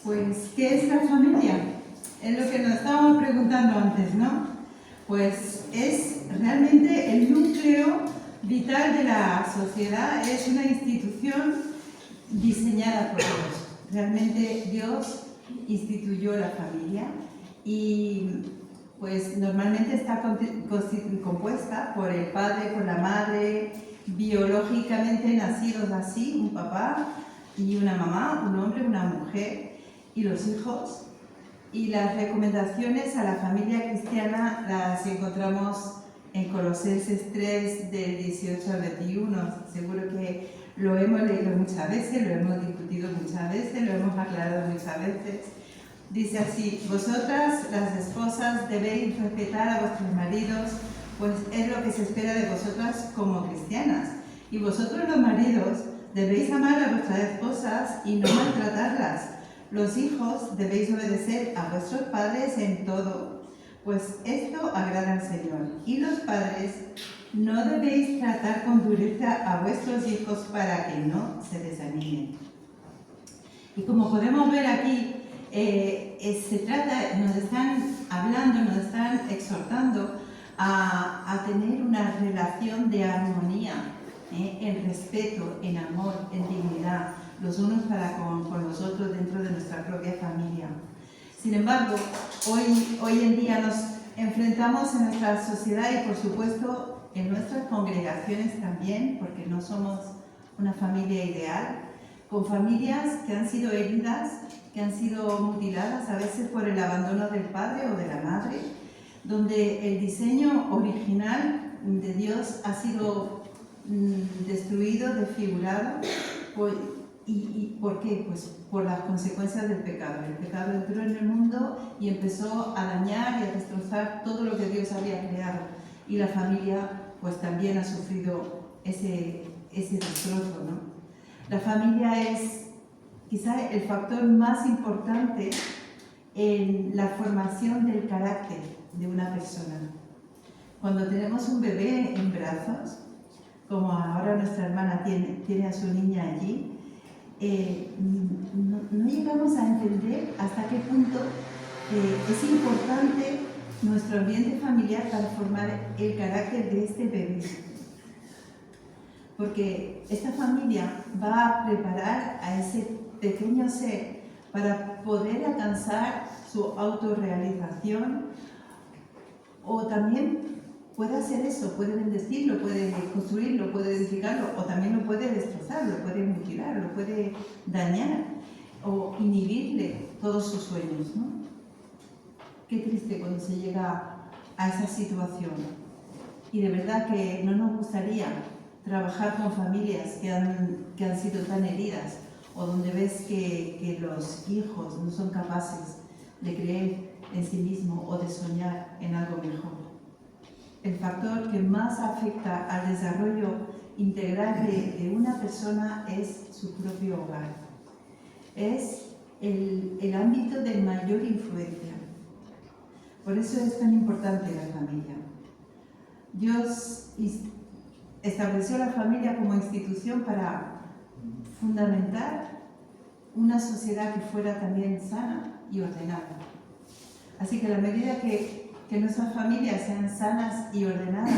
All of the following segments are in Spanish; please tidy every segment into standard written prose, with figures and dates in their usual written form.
Pues, ¿qué es la familia? Es lo que nos estábamos preguntando antes, ¿no? Pues es realmente el núcleo vital de la sociedad, es una institución diseñada por Dios. Realmente Dios instituyó la familia y pues normalmente está compuesta por el padre, por la madre, biológicamente nacidos así, un papá y una mamá, un hombre, una mujer y los hijos. Y las recomendaciones a la familia cristiana las encontramos en Colosenses 3, del 18 al 21. Seguro que lo hemos leído muchas veces, lo hemos discutido muchas veces, lo hemos aclarado muchas veces. Dice así: vosotras, las esposas, debéis respetar a vuestros maridos, pues es lo que se espera de vosotras como cristianas. Y vosotros, los maridos, debéis amar a vuestras esposas y no maltratarlas. Los hijos debéis obedecer a vuestros padres en todo, pues esto agrada al Señor. Y los padres, no debéis tratar con dureza a vuestros hijos para que no se desanimen. Y como podemos ver aquí, nos están hablando, nos están exhortando a tener una relación de armonía, en respeto, en amor, en dignidad, los unos para con los otros dentro de nuestra propia familia. Sin embargo, hoy en día nos enfrentamos en nuestra sociedad y por supuesto en nuestras congregaciones también, porque no somos una familia ideal, con familias que han sido heridas, que han sido mutiladas a veces por el abandono del padre o de la madre, donde el diseño original de Dios ha sido destruido, desfigurado. ¿Y por qué? Pues por las consecuencias del pecado. El pecado entró en el mundo y empezó a dañar y a destrozar todo lo que Dios había creado. Y la familia pues también ha sufrido ese destrozo, ¿no? La familia es quizá el factor más importante en la formación del carácter de una persona. Cuando tenemos un bebé en brazos, como ahora nuestra hermana tiene a su niña allí, no llegamos a entender hasta qué punto es importante nuestro ambiente familiar para formar el carácter de este bebé. Porque esta familia va a preparar a ese pequeño ser para poder alcanzar su autorrealización, o también puede hacer eso, puede bendecirlo, puede construirlo, puede edificarlo, o también lo puede destrozar, lo puede mutilar, lo puede dañar o inhibirle todos sus sueños, ¿no? Qué triste cuando se llega a esa situación. Y de verdad que no nos gustaría trabajar con familias que han sido tan heridas, o donde ves que los hijos no son capaces de creer en sí mismos o de soñar en algo mejor. El factor que más afecta al desarrollo integral de una persona es su propio hogar. Es el ámbito de mayor influencia. Por eso es tan importante la familia. Dios estableció la familia como institución para fundamentar una sociedad que fuera también sana y ordenada. Así que a la medida que nuestras familias sean sanas y ordenadas,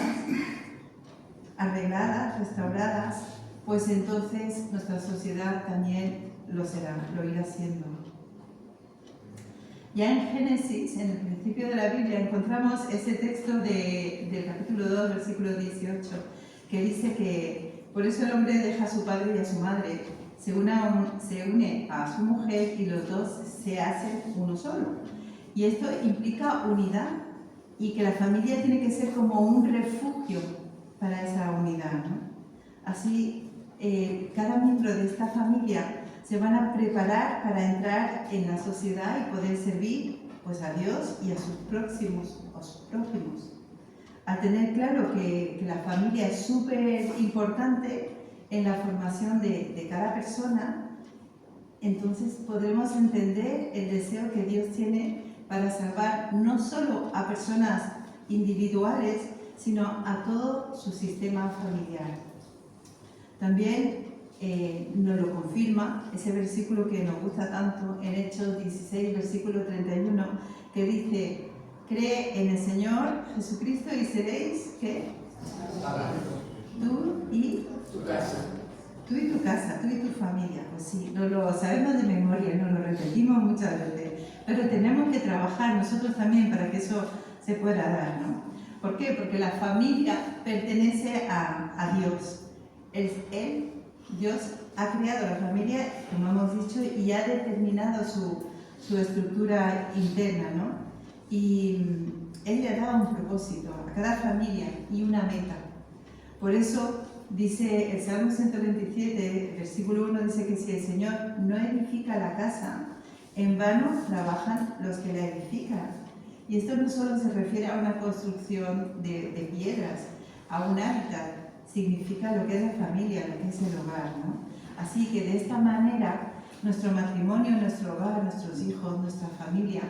arregladas, restauradas, pues entonces nuestra sociedad también lo será, lo irá siendo. Ya en Génesis, en el principio de la Biblia, encontramos ese texto del capítulo 2, versículo 18, que dice que por eso el hombre deja a su padre y a su madre, se une a su mujer y los dos se hacen uno solo. Y esto implica unidad, y que la familia tiene que ser como un refugio para esa unidad, ¿no? Así, cada miembro de esta familia se van a preparar para entrar en la sociedad y poder servir pues, a Dios y a sus prójimos. Al tener claro que la familia es súper importante en la formación de cada persona, entonces podremos entender el deseo que Dios tiene para salvar no solo a personas individuales, sino a todo su sistema familiar. También nos lo confirma, ese versículo que nos gusta tanto en Hechos 16, versículo 31, que dice: cree en el Señor Jesucristo y seréis, ¿qué? Tú y tu casa. Tú y tu casa, tú y tu familia. Pues sí, no lo sabemos de memoria, nos lo repetimos muchas veces, pero tenemos que trabajar nosotros también para que eso se pueda dar, ¿no? ¿Por qué? Porque la familia pertenece a Dios. Dios ha creado la familia, como hemos dicho, y ha determinado su estructura interna, ¿no? Y Él le ha dado un propósito a cada familia y una meta. Por eso dice el Salmo 127, versículo 1, dice que si el Señor no edifica la casa, en vano trabajan los que la edifican. Y esto no solo se refiere a una construcción de piedras, a un hábitat, significa lo que es la familia, lo que es el hogar, ¿no? Así que de esta manera, nuestro matrimonio, nuestro hogar, nuestros hijos, nuestra familia,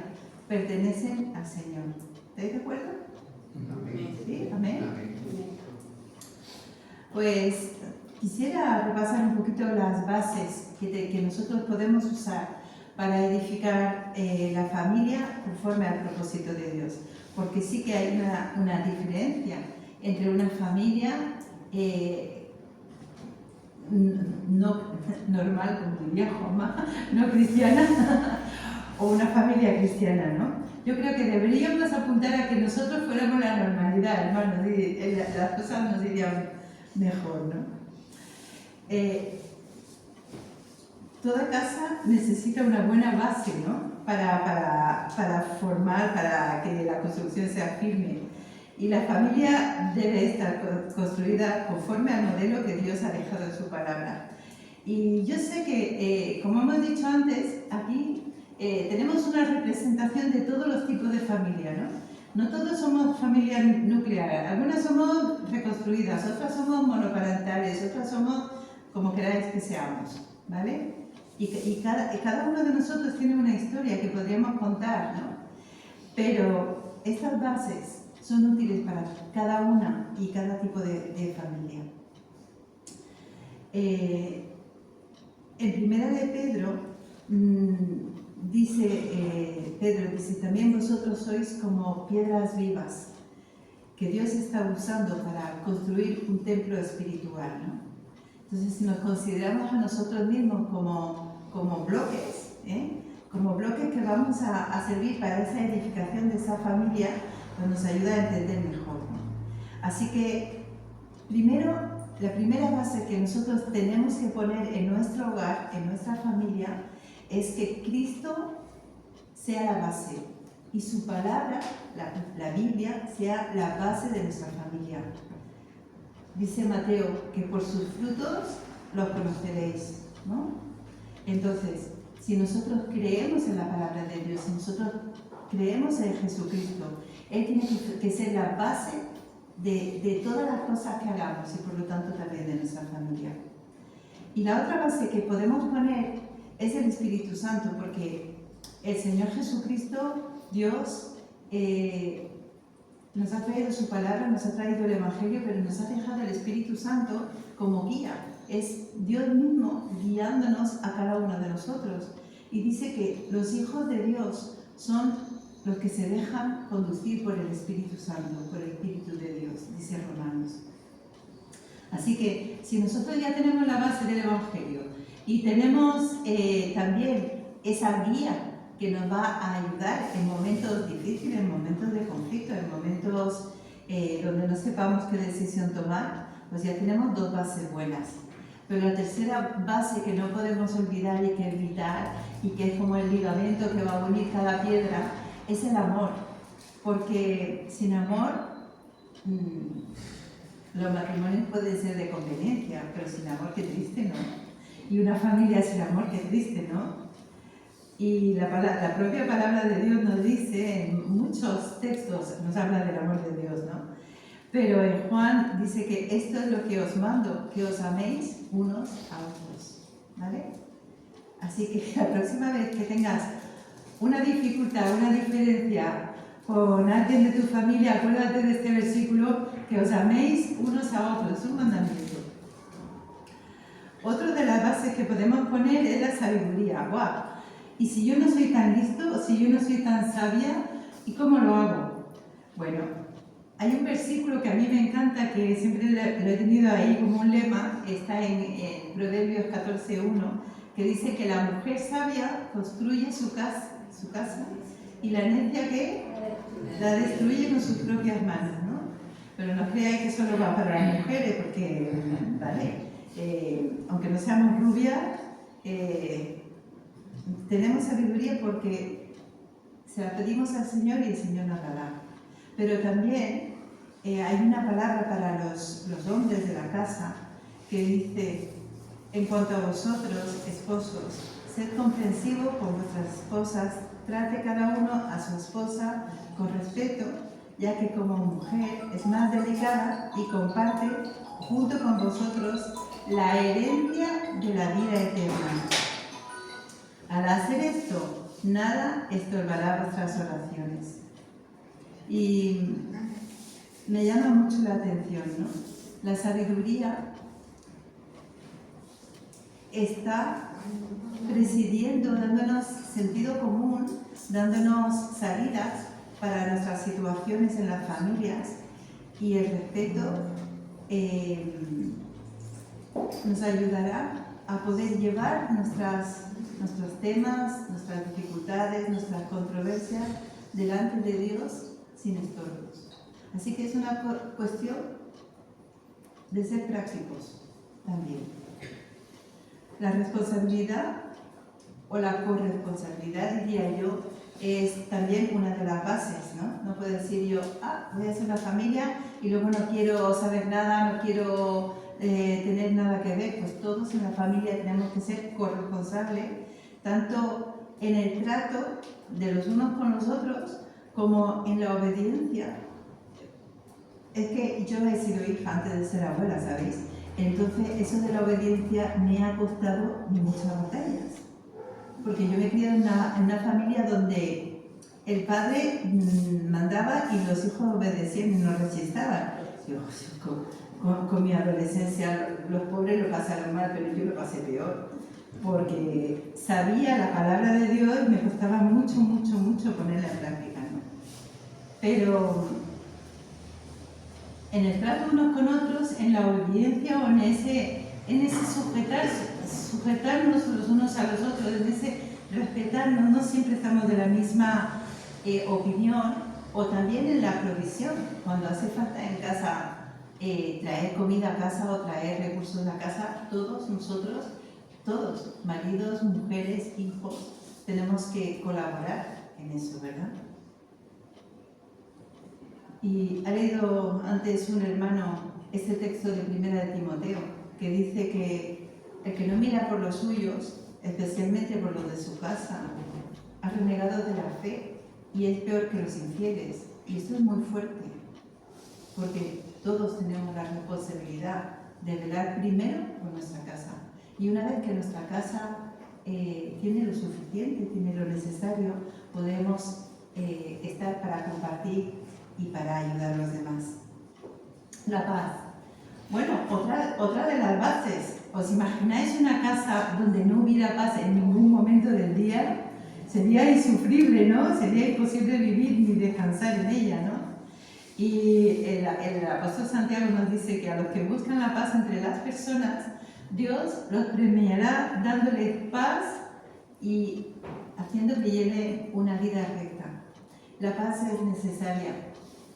pertenecen al Señor. ¿Estáis de acuerdo? Amén. ¿Sí? ¿Amén? Amén. Pues quisiera repasar un poquito las bases que nosotros podemos usar para edificar la familia conforme al propósito de Dios. Porque sí que hay una diferencia entre una familia no normal, como diría Juanma, no cristiana, o una familia cristiana, ¿no? Yo creo que deberíamos apuntar a que nosotros fuéramos la normalidad, hermanos, las cosas nos irían mejor, ¿no? Toda casa necesita una buena base, ¿no? Para formar, para que la construcción sea firme. Y la familia debe estar construida conforme al modelo que Dios ha dejado en su palabra. Y yo sé que, como hemos dicho antes, aquí tenemos una representación de todos los tipos de familia, ¿no? No todos somos familias nucleares, algunas somos reconstruidas, otras somos monoparentales, otras somos como queráis que seamos, ¿vale? Y cada uno de nosotros tiene una historia que podríamos contar, ¿no? Pero estas bases son útiles para cada una y cada tipo de familia. En Primera de Pedro, Pedro dice, también vosotros sois como piedras vivas que Dios está usando para construir un templo espiritual, ¿no? Entonces, si nos consideramos a nosotros mismos como bloques, como bloques que vamos a servir para esa edificación de esa familia, pues nos ayuda a entender mejor, ¿no? Así que, la primera base que nosotros tenemos que poner en nuestro hogar, en nuestra familia, es que Cristo sea la base y su palabra, la Biblia, sea la base de nuestra familia. Dice Mateo que por sus frutos los conoceréis, ¿no? Entonces, si nosotros creemos en la palabra de Dios, si nosotros creemos en Jesucristo, Él tiene que ser la base de todas las cosas que hagamos y por lo tanto también de nuestra familia. Y la otra base que podemos poner es el Espíritu Santo, porque el Señor Jesucristo, Dios, nos ha traído su palabra, nos ha traído el Evangelio, pero nos ha dejado el Espíritu Santo como guía. Es Dios mismo guiándonos a cada uno de nosotros. Y dice que los hijos de Dios son los que se dejan conducir por el Espíritu Santo, por el Espíritu de Dios, dice Romanos. Así que si nosotros ya tenemos la base del Evangelio y tenemos también esa guía que nos va a ayudar en momentos difíciles, en momentos de conflicto, en momentos donde no sepamos qué decisión tomar, pues ya tenemos dos bases buenas. Pero la tercera base que no podemos olvidar y que es vital y que es como el ligamento que va a unir cada piedra es el amor. Porque sin amor los matrimonios pueden ser de conveniencia, pero sin amor qué triste, ¿no? Y una familia sin amor qué triste, ¿no? Y la propia palabra de Dios nos dice, en muchos textos nos habla del amor de Dios, ¿no? Pero en Juan dice que esto es lo que os mando, que os améis unos a otros, ¿vale? Así que la próxima vez que tengas una dificultad, una diferencia con alguien de tu familia, acuérdate de este versículo, que os améis unos a otros, es un mandamiento. Otro de podemos poner es la sabiduría. ¡Guau! Y si yo no soy tan listo, si yo no soy tan sabia, ¿y cómo lo hago? Bueno, hay un versículo que a mí me encanta, que siempre lo he tenido ahí como un lema, está en Proverbios 14:1, que dice que la mujer sabia construye su casa y la necia que la destruye con sus propias manos, ¿no? Pero no creáis que solo va para las mujeres, porque, vale, aunque no seamos rubias, tenemos sabiduría porque se la pedimos al Señor y el Señor nos la da. Pero también hay una palabra para los hombres de la casa que dice: en cuanto a vosotros, esposos, sed comprensivos con vuestras esposas, trate cada uno a su esposa con respeto, ya que como mujer es más delicada y comparte junto con vosotros la herencia de la vida eterna. Al hacer esto, nada estorbará vuestras oraciones. Y me llama mucho la atención, ¿no? La sabiduría está presidiendo, dándonos sentido común, dándonos salidas para nuestras situaciones en las familias, y el respeto nos ayudará a poder llevar nuestros temas, nuestras dificultades, nuestras controversias delante de Dios sin estorbos. Así que es una cuestión de ser prácticos también. La responsabilidad o la corresponsabilidad, diría yo, es también una de las bases, ¿no? No puedo decir yo, voy a hacer una familia y luego no quiero saber nada, no quiero tener nada que ver. Pues todos en la familia tenemos que ser corresponsables, tanto en el trato de los unos con los otros como en la obediencia. Es que yo he sido hija antes de ser abuela, ¿sabéis? Entonces eso de la obediencia me ha costado muchas batallas. Porque yo me he criado en una familia donde el padre mandaba y los hijos obedecían y no rechistaban. Yo, con mi adolescencia, los pobres lo pasaron mal, pero yo lo pasé peor. Porque sabía la palabra de Dios y me costaba mucho ponerla en práctica, ¿no? Pero en el trato unos con otros, en la obediencia o en ese sujetarnos los unos a los otros, en ese respetarnos, no siempre estamos de la misma opinión, o también en la provisión, cuando hace falta en casa traer comida a casa o traer recursos a casa, todos nosotros, todos, maridos, mujeres, hijos, tenemos que colaborar en eso, ¿verdad? Y ha leído antes un hermano este texto de 1 de Timoteo, que dice que el que no mira por los suyos, especialmente por los de su casa, ha renegado de la fe y es peor que los infieles. Y esto es muy fuerte, porque todos tenemos la responsabilidad de velar primero por nuestra casa. Y una vez que nuestra casa tiene lo suficiente, tiene lo necesario, podemos estar para compartir y para ayudar a los demás. La paz. Bueno, otra de las bases. ¿Os imagináis una casa donde no hubiera paz en ningún momento del día? Sería insufrible, ¿no? Sería imposible vivir ni descansar en ella, ¿no? Y el apóstol Santiago nos dice que a los que buscan la paz entre las personas, Dios los premiará dándoles paz y haciendo que lleven una vida recta. La paz es necesaria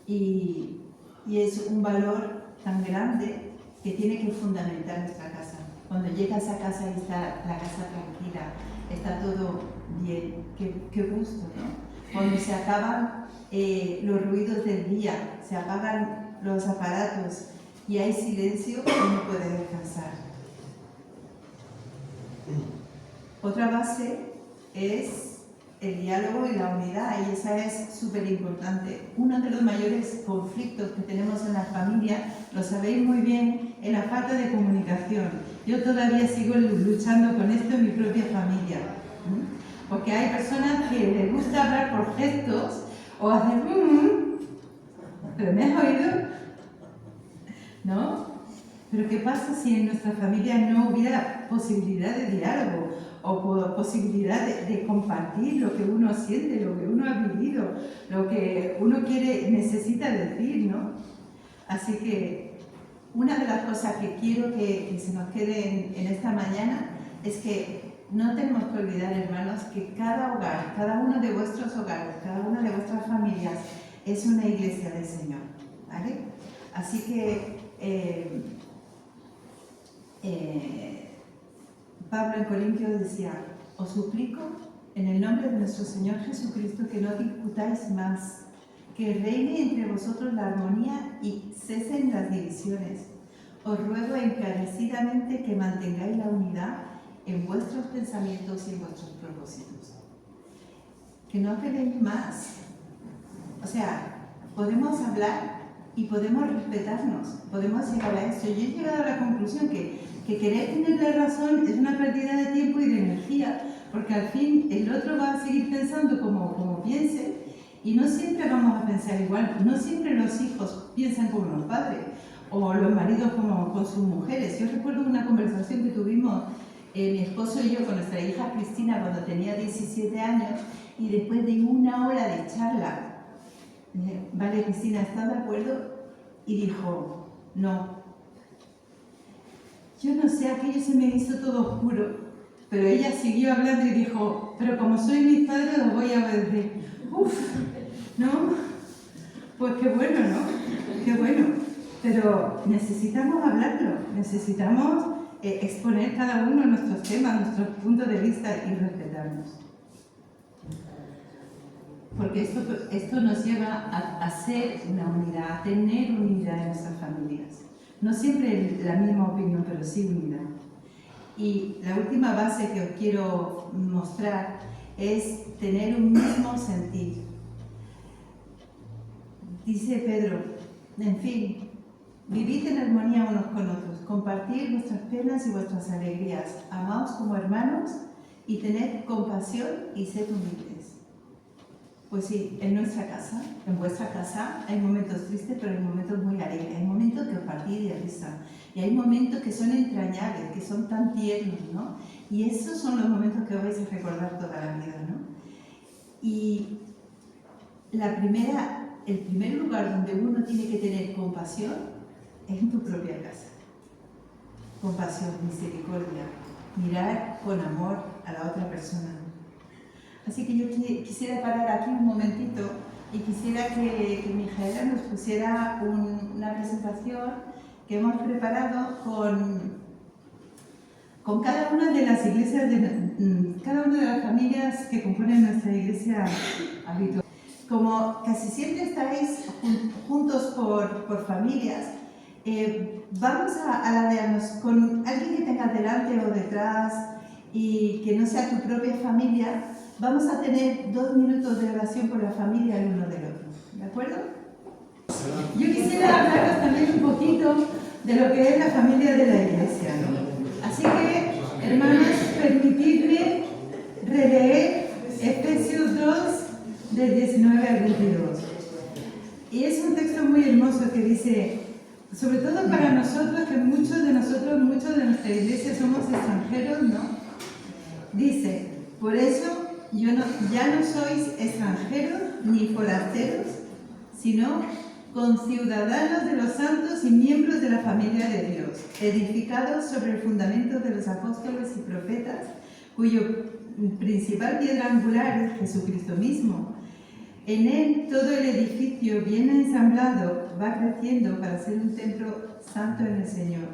y es un valor tan grande que tiene que fundamentar nuestra casa. Cuando llegas a casa y está la casa tranquila, está todo bien, qué gusto, ¿no? Cuando se acaban los ruidos del día, se apagan los aparatos y hay silencio, uno puede descansar. Otra base es el diálogo y la unidad, y esa es súper importante. Uno de los mayores conflictos que tenemos en la familia, lo sabéis muy bien, es la falta de comunicación. Yo todavía sigo luchando con esto en mi propia familia, porque hay personas que les gusta hablar por gestos o hacer pero ¿me has oído? ¿No? Pero ¿qué pasa si en nuestra familia no hubiera posibilidad de diálogo o posibilidad de compartir lo que uno siente, lo que uno ha vivido, lo que uno necesita decir, ¿no? Así que una de las cosas que quiero que se nos quede en esta mañana es que no tenemos que olvidar, hermanos, que cada hogar, cada uno de vuestros hogares, cada una de vuestras familias es una iglesia del Señor, ¿vale? Así que Pablo en Corintios decía: os suplico en el nombre de nuestro Señor Jesucristo que no discutáis más, que reine entre vosotros la armonía y cesen las divisiones. Os ruego encarecidamente que mantengáis la unidad en vuestros pensamientos y en vuestros propósitos. Que no peleéis más. O sea, podemos hablar y podemos respetarnos, podemos llegar a esto. Yo he llegado a la conclusión que querer tenerle razón es una pérdida de tiempo y de energía, porque al fin el otro va a seguir pensando como piense, y no siempre vamos a pensar igual, no siempre los hijos piensan como los padres, o los maridos como con sus mujeres. Yo recuerdo una conversación que tuvimos mi esposo y yo con nuestra hija Cristina cuando tenía 17 años, y después de una hora de charla, vale, Cristina, ¿estás de acuerdo? Y dijo, no. Yo no sé, aquello se me hizo todo oscuro, pero ella siguió hablando y dijo, pero como soy mis padres, los voy a obedecer. Uf, ¿no? Pues qué bueno, ¿no? Qué bueno. Pero necesitamos hablarlo, necesitamos exponer cada uno nuestros temas, nuestros puntos de vista y respetarnos. Porque esto nos lleva a ser una unidad, a tener unidad en nuestras familias. No siempre la misma opinión, pero sí unidad. Y la última base que os quiero mostrar es tener un mismo sentir. Dice Pedro, en fin, vivid en armonía unos con otros, compartid vuestras penas y vuestras alegrías, amaos como hermanos y tened compasión y sed humildes. Pues sí, en nuestra casa, en vuestra casa, hay momentos tristes, pero hay momentos muy alegres, hay momentos que os partís de risa, y hay momentos que son entrañables, que son tan tiernos, ¿no? Y esos son los momentos que os vais a recordar toda la vida, ¿no? Y el primer lugar donde uno tiene que tener compasión es en tu propia casa. Compasión, misericordia, mirar con amor a la otra persona. Así que yo quisiera parar aquí un momentito y quisiera que Mijaela nos pusiera una presentación que hemos preparado con cada una de las iglesias, cada una de las familias que componen nuestra iglesia habitual. Como casi siempre estáis juntos por familias, vamos a ladearnos con alguien que tengas delante o detrás y que no sea tu propia familia. Vamos a tener 2 minutos de oración por la familia el uno del otro, ¿de acuerdo? Yo quisiera hablaros también un poquito de lo que es la familia de la iglesia, ¿no? Así que, hermanos, permitidme releer Efesios 2, del 19 al 22. Y es un texto muy hermoso que dice, sobre todo para nosotros, que muchos de nuestra iglesia somos extranjeros, ¿no? Dice, por eso ya no sois extranjeros ni forasteros, sino conciudadanos de los santos y miembros de la familia de Dios, edificados sobre el fundamento de los apóstoles y profetas, cuyo principal piedra angular es Jesucristo mismo. En él todo el edificio bien ensamblado va creciendo para ser un templo santo en el Señor.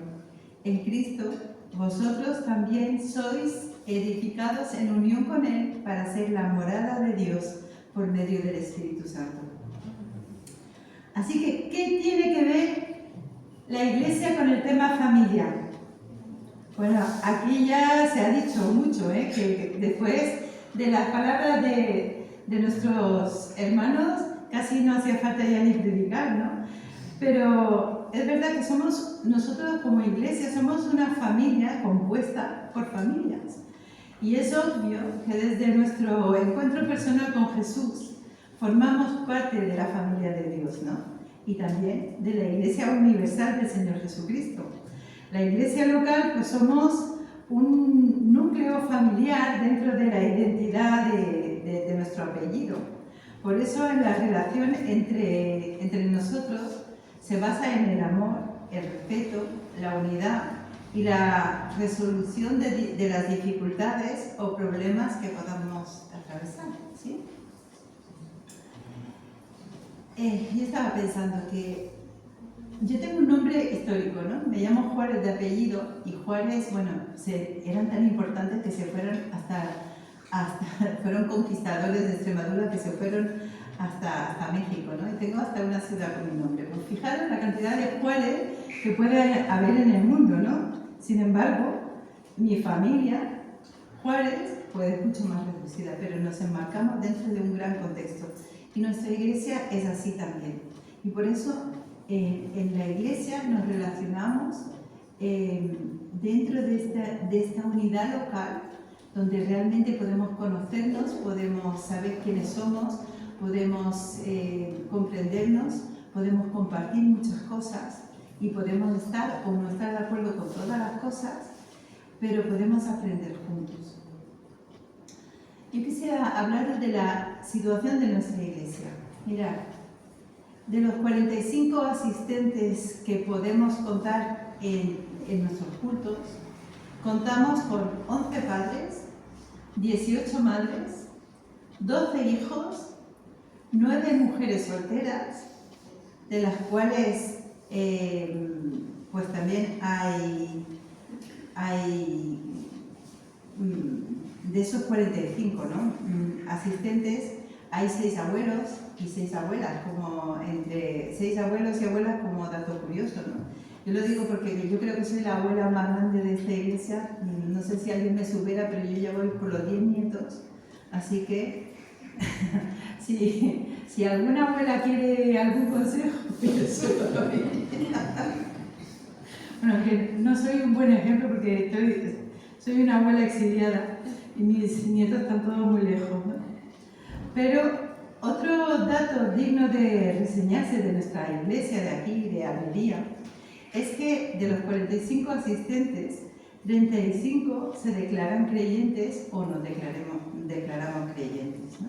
En Cristo vosotros también sois edificados en unión con Él para ser la morada de Dios por medio del Espíritu Santo. Así que, ¿qué tiene que ver la iglesia con el tema familia? Bueno, aquí ya se ha dicho mucho, que después de las palabras de nuestros hermanos casi no hacía falta ya ni predicar, ¿no? Pero es verdad que nosotros como iglesia somos una familia compuesta por familias. Y es obvio que desde nuestro encuentro personal con Jesús formamos parte de la familia de Dios, ¿no? Y también de la Iglesia Universal del Señor Jesucristo. La iglesia local, pues somos un núcleo familiar dentro de la identidad de nuestro apellido. Por eso en la relación entre nosotros se basa en el amor, el respeto, la unidad y la resolución de las dificultades o problemas que podamos atravesar, ¿sí? Yo estaba pensando que yo tengo un nombre histórico, ¿no? Me llamo Juárez de apellido y Juárez, bueno, eran tan importantes que se fueron fueron conquistadores de Extremadura que se fueron hasta México, ¿no? Y tengo hasta una ciudad con mi nombre. Pues fijaros la cantidad de Juárez que puede haber en el mundo, ¿no? Sin embargo, mi familia, Juárez, pues es mucho más reducida, pero nos enmarcamos dentro de un gran contexto. Y nuestra iglesia es así también. Y por eso en la iglesia nos relacionamos dentro de esta unidad local, donde realmente podemos conocernos, podemos saber quiénes somos, podemos comprendernos, podemos compartir muchas cosas y podemos estar o no estar de acuerdo con todas las cosas, pero podemos aprender juntos. Yo quisiera hablaros de la situación de nuestra iglesia. Mirad, de los 45 asistentes que podemos contar en nuestros cultos, contamos con 11 padres, 18 madres, 12 hijos, 9 mujeres solteras, de las cuales pues también hay de esos 45, ¿no? Asistentes, hay 6 abuelos y 6 abuelas, como entre 6 abuelos y abuelas como dato curioso, ¿no? Yo lo digo porque yo creo que soy la abuela más grande de esta iglesia. No sé si alguien me supera, pero yo ya voy por los 10 nietos. Así que, si alguna abuela quiere algún consejo, pues bueno, que no soy un buen ejemplo porque soy una abuela exiliada y mis nietos están todos muy lejos, ¿no? Pero otro dato digno de reseñarse de nuestra iglesia de aquí, de Almería, es que de los 45 asistentes, 35 se declaran creyentes o nos declaramos creyentes, ¿no?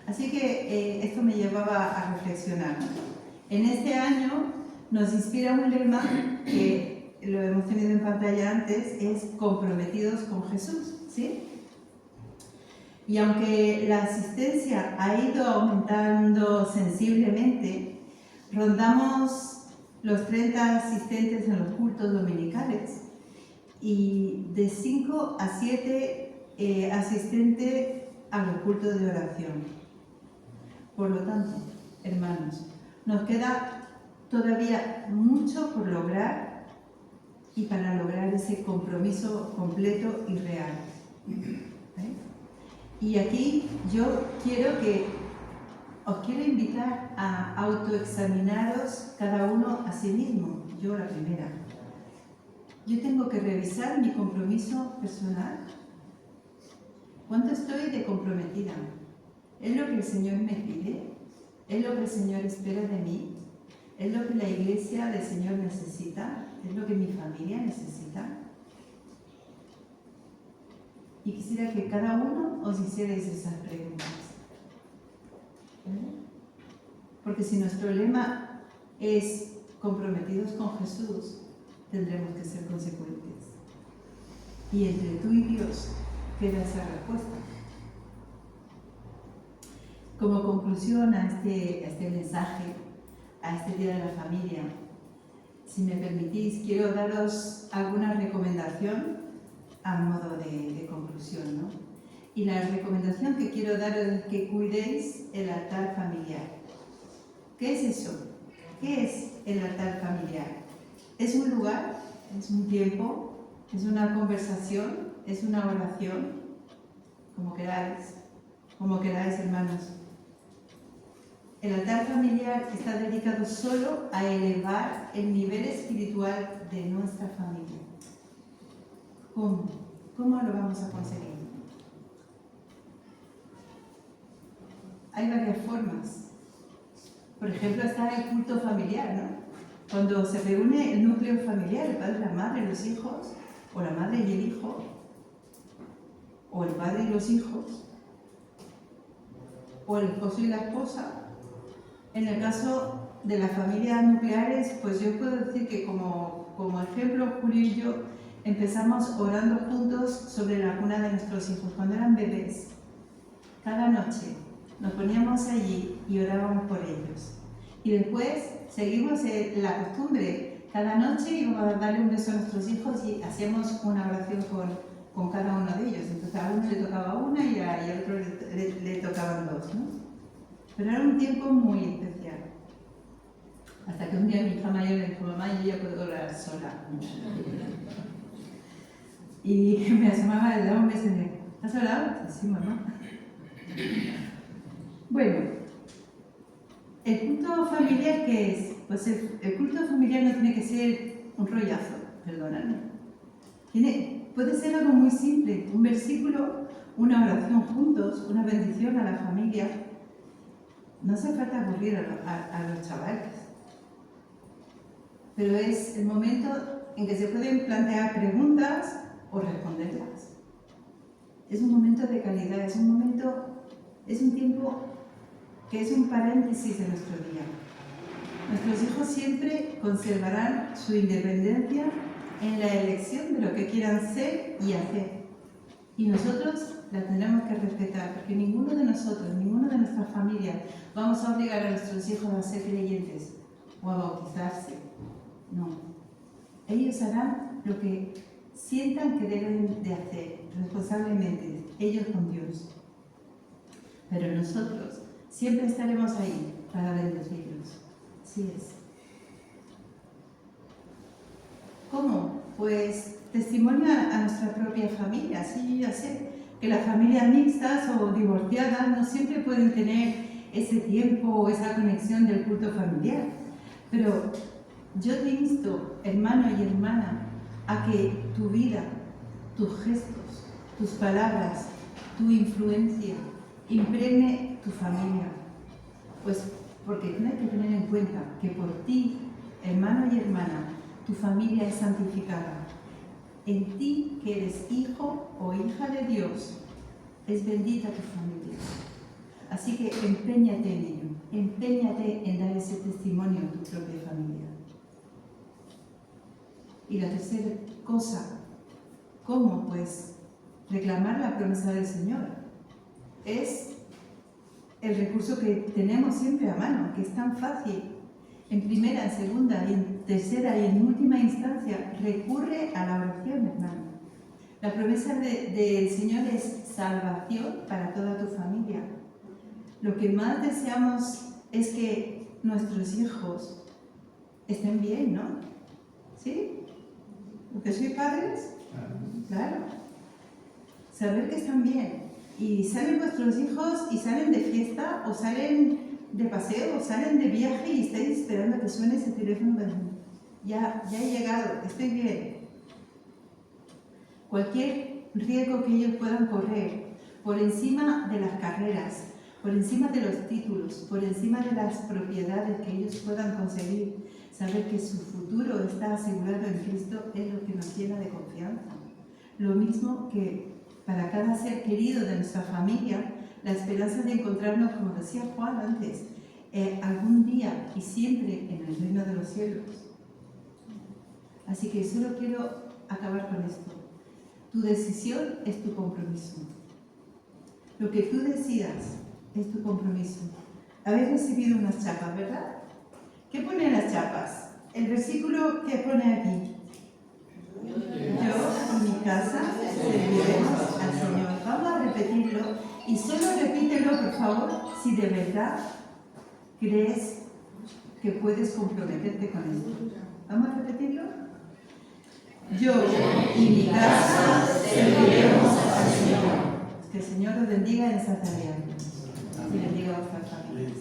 Así que esto me llevaba a reflexionar, ¿no? En este año nos inspira un lema que lo hemos tenido en pantalla antes, es comprometidos con Jesús, ¿sí? Y aunque la asistencia ha ido aumentando sensiblemente, rondamos los 30 asistentes en los cultos dominicales y de 5 a 7 asistentes a los cultos de oración. Por lo tanto, hermanos, nos queda todavía mucho por lograr y para lograr ese compromiso completo y real. Y aquí yo os quiero invitar a autoexaminaros cada uno a sí mismo. Yo la primera. Yo tengo que revisar mi compromiso personal. ¿Cuánto estoy de comprometida? ¿Es lo que el Señor me pide? ¿Es lo que el Señor espera de mí? ¿Es lo que la iglesia del Señor necesita? ¿Es lo que mi familia necesita? Y quisiera que cada uno os hicierais esas preguntas. ¿Vale? Porque si nuestro lema es comprometidos con Jesús, tendremos que ser consecuentes. Y entre tú y Dios queda esa respuesta. Como conclusión a este mensaje, a este Día de la Familia, si me permitís, quiero daros alguna recomendación a modo de conclusión, ¿no? Y la recomendación que quiero daros es que cuidéis el altar familiar. ¿Qué es eso? ¿Qué es el altar familiar? ¿Es un lugar? ¿Es un tiempo? ¿Es una conversación? ¿Es una oración? Como queráis, hermanos. El altar familiar está dedicado solo a elevar el nivel espiritual de nuestra familia. ¿Cómo? ¿Cómo lo vamos a conseguir? Hay varias formas. Por ejemplo, está el culto familiar, ¿no? Cuando se reúne el núcleo familiar, el padre, la madre, los hijos, o la madre y el hijo, o el padre y los hijos, o el esposo y la esposa. En el caso de las familias nucleares, pues yo puedo decir que como ejemplo, Julio y yo empezamos orando juntos sobre la cuna de nuestros hijos cuando eran bebés. Cada noche nos poníamos allí y orábamos por ellos. Y después seguimos la costumbre. Cada noche íbamos a darle un beso a nuestros hijos y hacíamos una oración con cada uno de ellos. Entonces a uno le tocaba una y al otro le tocaban dos, ¿no? Pero era un tiempo muy especial. Hasta que un día mi hija mayor me dijo, mamá, yo ya puedo orar sola. Y me asomaba, le daba un beso y me decía, ¿has orado? Sí, mamá. Bueno, ¿el culto familiar qué es? Pues el culto familiar no tiene que ser un rollazo, perdóname. Puede ser algo muy simple, un versículo, una oración juntos, una bendición a la familia. No hace falta aburrir a los chavales. Pero es el momento en que se pueden plantear preguntas o responderlas. Es un momento de calidad, es un tiempo que es un paréntesis de nuestro día. Nuestros hijos siempre conservarán su independencia en la elección de lo que quieran ser y hacer. Y nosotros la tendremos que respetar, porque ninguno de nosotros, ninguno de nuestras familias, vamos a obligar a nuestros hijos a ser creyentes o a bautizarse. No. Ellos harán lo que sientan que deben de hacer, responsablemente, ellos con Dios. Pero nosotros siempre estaremos ahí para bendecirlos. Así es. ¿Cómo? Pues testimonio a nuestra propia familia. Sí, yo ya sé que las familias mixtas o divorciadas no siempre pueden tener ese tiempo o esa conexión del culto familiar. Pero yo te insto, hermano y hermana, a que tu vida, tus gestos, tus palabras, tu influencia impregne tu familia. Pues porque tienes que tener en cuenta que por ti, hermano y hermana, tu familia es santificada. En ti, que eres hijo o hija de Dios, es bendita tu familia. Así que empeñate en ello, empeñate en dar ese testimonio a tu propia familia. Y la tercera cosa, ¿cómo? Pues reclamar la promesa del Señor. Es el recurso que tenemos siempre a mano, que es tan fácil. En primera, en segunda, y en tercera y en última instancia, recurre a la oración, hermano. La promesa del Señor es salvación para toda tu familia. Lo que más deseamos es que nuestros hijos estén bien, ¿no? ¿Sí? ¿Porque sois padres? Claro. Saber que están bien. Y salen vuestros hijos y salen de fiesta o salen de paseo o salen de viaje y estáis esperando que suene ese teléfono. Ya he llegado, estoy bien. Cualquier riesgo que ellos puedan correr, por encima de las carreras, por encima de los títulos, por encima de las propiedades que ellos puedan conseguir, saber que su futuro está asegurado en Cristo es lo que nos llena de confianza. Lo mismo que para cada ser querido de nuestra familia, la esperanza de encontrarnos, como decía Juan antes, algún día y siempre en el reino de los cielos. Así que solo quiero acabar con esto. Tu decisión es tu compromiso. Lo que tú decidas es tu compromiso. Habéis recibido unas chapas, ¿verdad? ¿Qué pone en las chapas? El versículo que pone aquí. Yo y mi casa serviremos al Señor. Vamos a repetirlo y solo repítelo, por favor, si de verdad crees que puedes comprometerte con esto. ¿Vamos a repetirlo? Yo y mi casa serviremos al Señor. Que el Señor os bendiga en esa tarea y bendiga a vuestras familias.